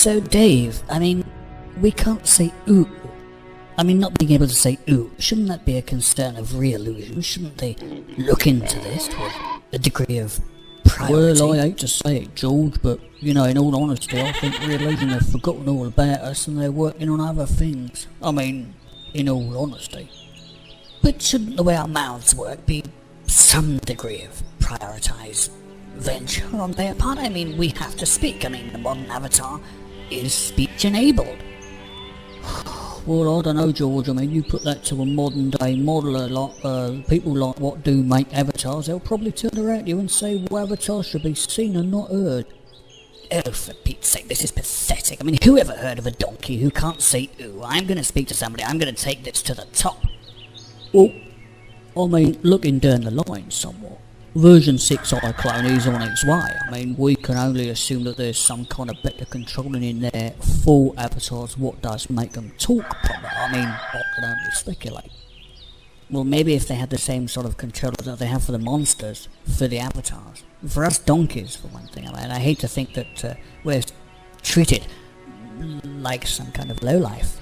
So Dave, I mean, we can't say ooh. I mean, not being able to say ooh, shouldn't that be a concern of Reallusion? Shouldn't they look into this with a degree of priority? Well, I hate to say it, George, but, you know, in all honesty, I think Reallusion have forgotten all about us and they're working on other things. I mean, in all honesty. But shouldn't the way our mouths work be some degree of prioritised venture on their part? I mean, we have to speak. I mean, the modern avatar is speech-enabled. Well, I don't know, George. I mean, you put that to a modern-day modeler, like people like what do make avatars, they'll probably turn around to you and say, well, avatars should be seen and not heard. Oh, for Pete's sake, this is pathetic. I mean, who ever heard of a donkey who can't say ooh? I'm going to speak to somebody. I'm going to take this to the top. Well, I mean, looking down the line somewhat, version 6 iClone is on its way. I mean, we can only assume that there's some kind of better controlling in there for avatars what does make them talk proper. I mean, I can only speculate. Well, maybe if they had the same sort of control that they have for the monsters, for the avatars. For us donkeys, for one thing. I mean, I hate to think that we're treated like some kind of lowlife.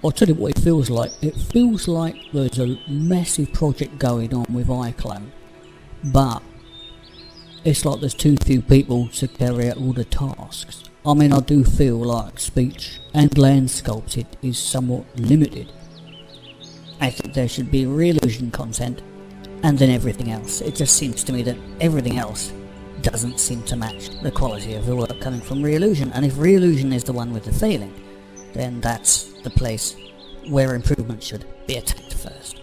I'll tell you what it feels like. It feels like there's a massive project going on with iClone, but it's like there's too few people to carry out all the tasks. I mean, I do feel like speech and land sculpted is somewhat limited. I think there should be Reallusion content, and then everything else. It just seems to me that everything else doesn't seem to match the quality of the work coming from Reallusion, and if Reallusion is the one with the failing, then that's the place where improvement should be attacked first.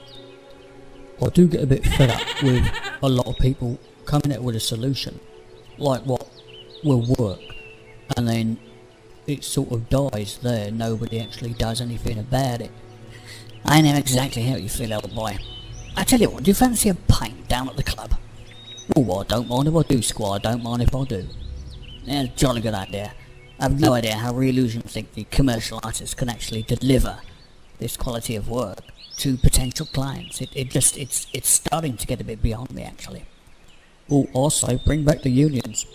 I do get a bit fed up with a lot of people coming out with a solution, like what will work, and then it sort of dies there, nobody actually does anything about it. I know exactly how you feel, old boy. I tell you what, do you fancy a pint down at the club? Oh, I don't mind if I do, Squire, I don't mind if I do. Yeah, jolly good idea. I've no idea how Reallusion think the commercial artists can actually deliver this quality of work to potential clients. It's starting to get a bit beyond me, actually. Oh, I say, bring back the unions.